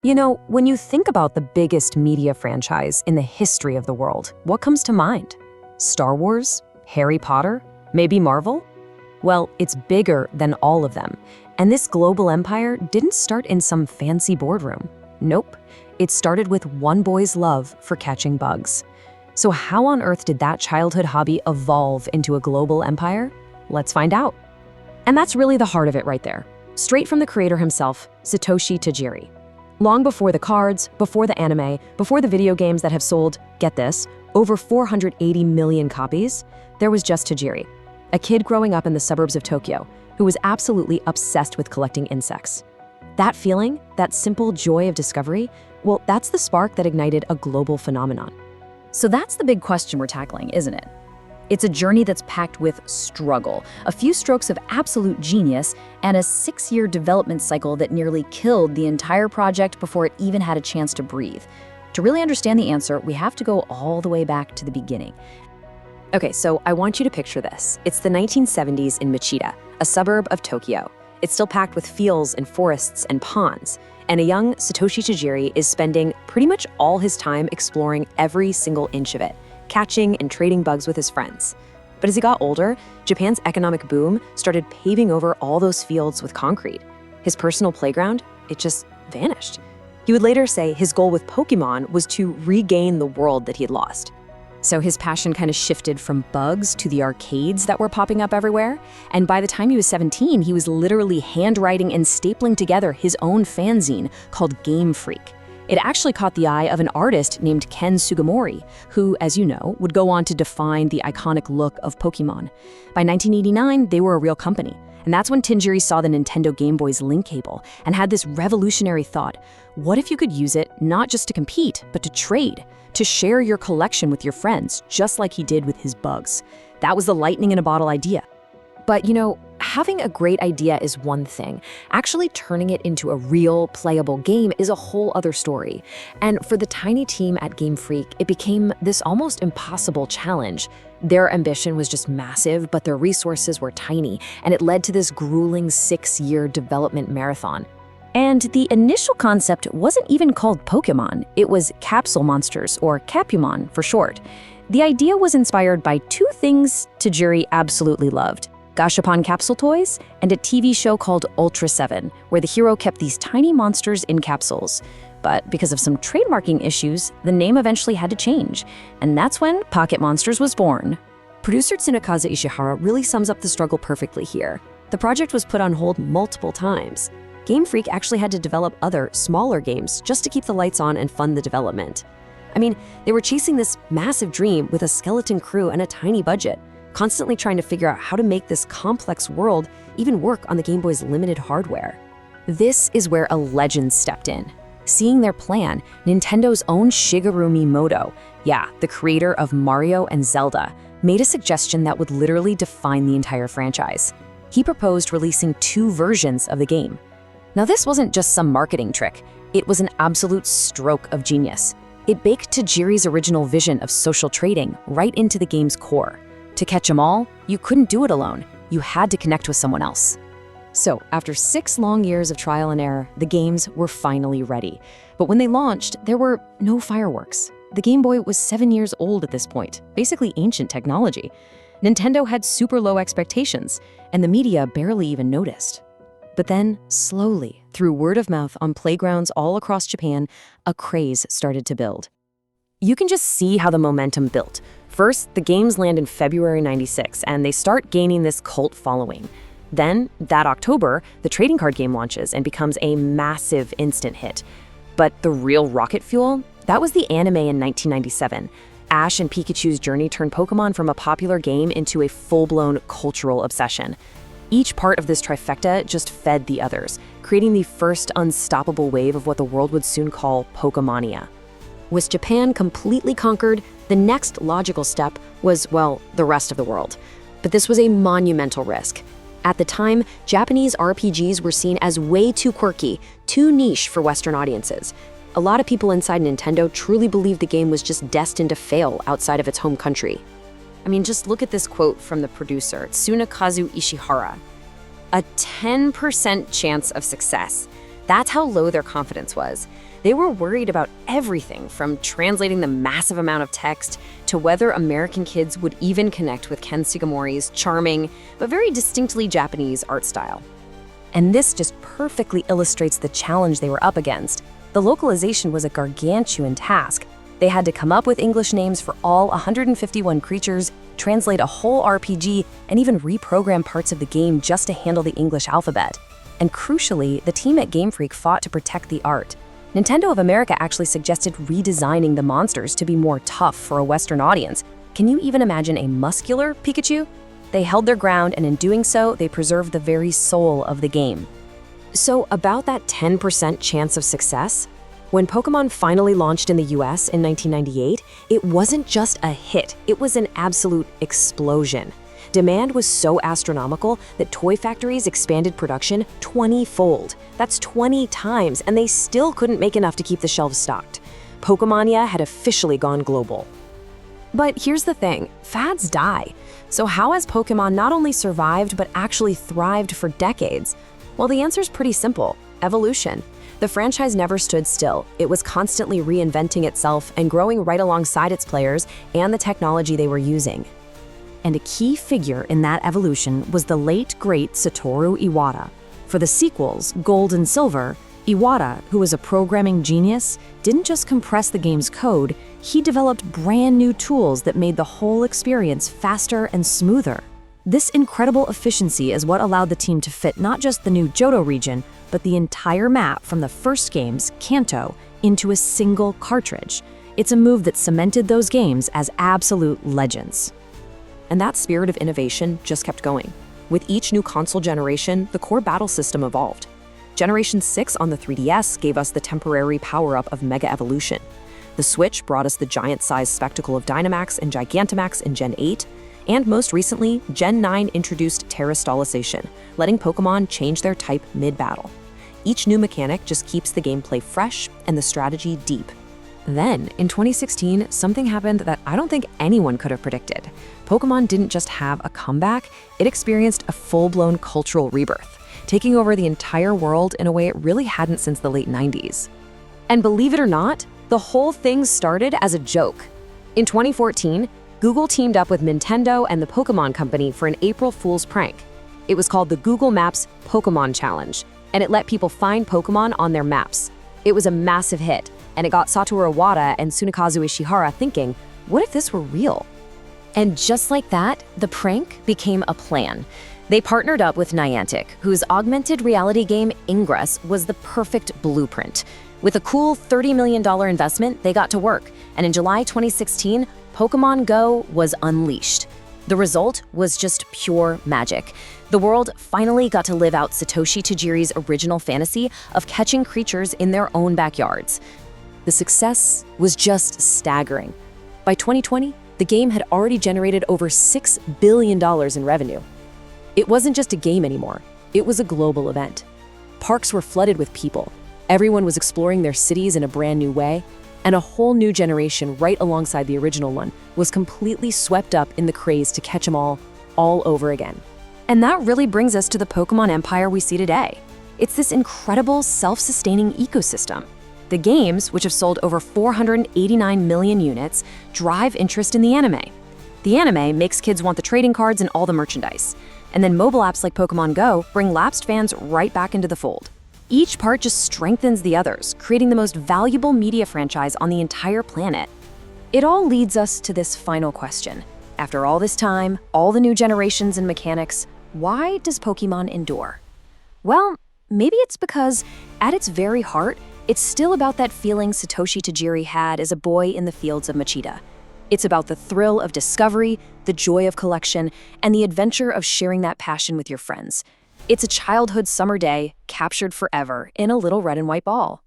You know, when you think about the biggest media franchise in the history of the world, what comes to mind? Star Wars? Harry Potter? Maybe Marvel? Well, it's bigger than all of them. And this global empire didn't start in some fancy boardroom. Nope. It started with one boy's love for catching bugs. So how on earth did that childhood hobby evolve into a global empire? Let's find out. And that's really the heart of it right there. Straight from the creator himself, Satoshi Tajiri. Long before the cards, before the anime, before the video games that have sold, get this, over 480 million copies, there was just Tajiri, a kid growing up in the suburbs of Tokyo who was absolutely obsessed with collecting insects. That feeling, that simple joy of discovery, well, that's the spark that ignited a global phenomenon. So that's the big question we're tackling, isn't it? It's a journey that's packed with struggle, a few strokes of absolute genius, and a 6-year development cycle that nearly killed the entire project before it even had a chance to breathe. To really understand the answer, we have to go all the way back to the beginning. Okay, so I want you to picture this. It's the 1970s in Machida, a suburb of Tokyo. It's still packed with fields and forests and ponds. And a young Satoshi Tajiri is spending pretty much all his time exploring every single inch of it, catching and trading bugs with his friends. But as he got older, Japan's economic boom started paving over all those fields with concrete. His personal playground, it just vanished. He would later say his goal with Pokémon was to regain the world that he had lost. So his passion kind of shifted from bugs to the arcades that were popping up everywhere. And by the time he was 17, he was literally handwriting and stapling together his own fanzine called Game Freak. It actually caught the eye of an artist named Ken Sugimori, who, as you know, would go on to define the iconic look of Pokémon. By 1989, they were a real company. And that's when Tajiri saw the Nintendo Game Boy's link cable and had this revolutionary thought. What if you could use it not just to compete, but to trade, to share your collection with your friends, just like he did with his bugs? That was the lightning in a bottle idea. But you know, having a great idea is one thing. Actually turning it into a real, playable game is a whole other story. And for the tiny team at Game Freak, it became this almost impossible challenge. Their ambition was just massive, but their resources were tiny, and it led to this grueling 6-year development marathon. And the initial concept wasn't even called Pokémon. It was Capsule Monsters, or Capumon for short. The idea was inspired by two things Tajiri absolutely loved: Gashapon capsule toys, and a TV show called Ultra 7, where the hero kept these tiny monsters in capsules. But because of some trademarking issues, the name eventually had to change, and that's when Pocket Monsters was born. Producer Tsunekazu Ishihara really sums up the struggle perfectly here. The project was put on hold multiple times. Game Freak actually had to develop other, smaller games just to keep the lights on and fund the development. I mean, they were chasing this massive dream with a skeleton crew and a tiny budget, constantly trying to figure out how to make this complex world even work on the Game Boy's limited hardware. This is where a legend stepped in. Seeing their plan, Nintendo's own Shigeru Miyamoto, the creator of Mario and Zelda, made a suggestion that would literally define the entire franchise. He proposed releasing 2 versions of the game. Now, this wasn't just some marketing trick. It was an absolute stroke of genius. It baked Tajiri's original vision of social trading right into the game's core. To catch them all, you couldn't do it alone. You had to connect with someone else. So, after 6 long years of trial and error, the games were finally ready. But when they launched, there were no fireworks. The Game Boy was 7 years old at this point, basically ancient technology. Nintendo had super low expectations, and the media barely even noticed. But then, slowly, through word of mouth on playgrounds all across Japan, a craze started to build. You can just see how the momentum built. First, the games land in February '96, and they start gaining this cult following. Then, that October, the trading card game launches and becomes a massive instant hit. But the real rocket fuel? That was the anime in 1997. Ash and Pikachu's journey turned Pokémon from a popular game into a full-blown cultural obsession. Each part of this trifecta just fed the others, creating the first unstoppable wave of what the world would soon call Pokémonia. With Japan completely conquered, the next logical step was, well, the rest of the world. But this was a monumental risk. At the time, Japanese RPGs were seen as way too quirky, too niche for Western audiences. A lot of people inside Nintendo truly believed the game was just destined to fail outside of its home country. I mean, just look at this quote from the producer, Tsunekazu Ishihara. "A 10% chance of success." That's how low their confidence was. They were worried about everything from translating the massive amount of text to whether American kids would even connect with Ken Sugimori's charming but very distinctly Japanese art style. And this just perfectly illustrates the challenge they were up against. The localization was a gargantuan task. They had to come up with English names for all 151 creatures, translate a whole RPG, and even reprogram parts of the game just to handle the English alphabet. And crucially, the team at Game Freak fought to protect the art. Nintendo of America actually suggested redesigning the monsters to be more tough for a Western audience. Can you even imagine a muscular Pikachu? They held their ground, and in doing so, they preserved the very soul of the game. So about that 10% chance of success, when Pokémon finally launched in the US in 1998, it wasn't just a hit, it was an absolute explosion. Demand was so astronomical that toy factories expanded production 20-fold. That's 20 times, and they still couldn't make enough to keep the shelves stocked. Pokémonia had officially gone global. But here's the thing, fads die. So how has Pokémon not only survived but actually thrived for decades? Well, the answer's pretty simple, evolution. The franchise never stood still. It was constantly reinventing itself and growing right alongside its players and the technology they were using. And a key figure in that evolution was the late, great Satoru Iwata. For the sequels, Gold and Silver, Iwata, who was a programming genius, didn't just compress the game's code, he developed brand new tools that made the whole experience faster and smoother. This incredible efficiency is what allowed the team to fit not just the new Johto region, but the entire map from the first games, Kanto, into a single cartridge. It's a move that cemented those games as absolute legends. And that spirit of innovation just kept going. With each new console generation, the core battle system evolved. Generation 6 on the 3DS gave us the temporary power-up of Mega Evolution. The Switch brought us the giant-sized spectacle of Dynamax and Gigantamax in Gen 8, and most recently, Gen 9 introduced terastallization, letting Pokémon change their type mid-battle. Each new mechanic just keeps the gameplay fresh and the strategy deep. Then, in 2016, something happened that I don't think anyone could have predicted. Pokémon didn't just have a comeback, it experienced a full-blown cultural rebirth, taking over the entire world in a way it really hadn't since the late 90s. And believe it or not, the whole thing started as a joke. In 2014, Google teamed up with Nintendo and the Pokémon Company for an April Fool's prank. It was called the Google Maps Pokémon Challenge, and it let people find Pokémon on their maps. It was a massive hit, and it got Satoru Iwata and Tsunekazu Ishihara thinking, what if this were real? And just like that, the prank became a plan. They partnered up with Niantic, whose augmented reality game Ingress was the perfect blueprint. With a cool $30 million investment, they got to work, and in July 2016, Pokémon GO was unleashed. The result was just pure magic. The world finally got to live out Satoshi Tajiri's original fantasy of catching creatures in their own backyards. The success was just staggering. By 2020, the game had already generated over $6 billion in revenue. It wasn't just a game anymore, it was a global event. Parks were flooded with people. Everyone was exploring their cities in a brand new way, and a whole new generation right alongside the original one was completely swept up in the craze to catch them all over again. And that really brings us to the Pokémon empire we see today. It's this incredible self-sustaining ecosystem. The games, which have sold over 489 million units, drive interest in the anime. The anime makes kids want the trading cards and all the merchandise. And then mobile apps like Pokémon GO bring lapsed fans right back into the fold. Each part just strengthens the others, creating the most valuable media franchise on the entire planet. It all leads us to this final question. After all this time, all the new generations and mechanics, why does Pokémon endure? Well, maybe it's because, at its very heart, it's still about that feeling Satoshi Tajiri had as a boy in the fields of Machida. It's about the thrill of discovery, the joy of collection, and the adventure of sharing that passion with your friends. It's a childhood summer day, captured forever in a little red and white ball.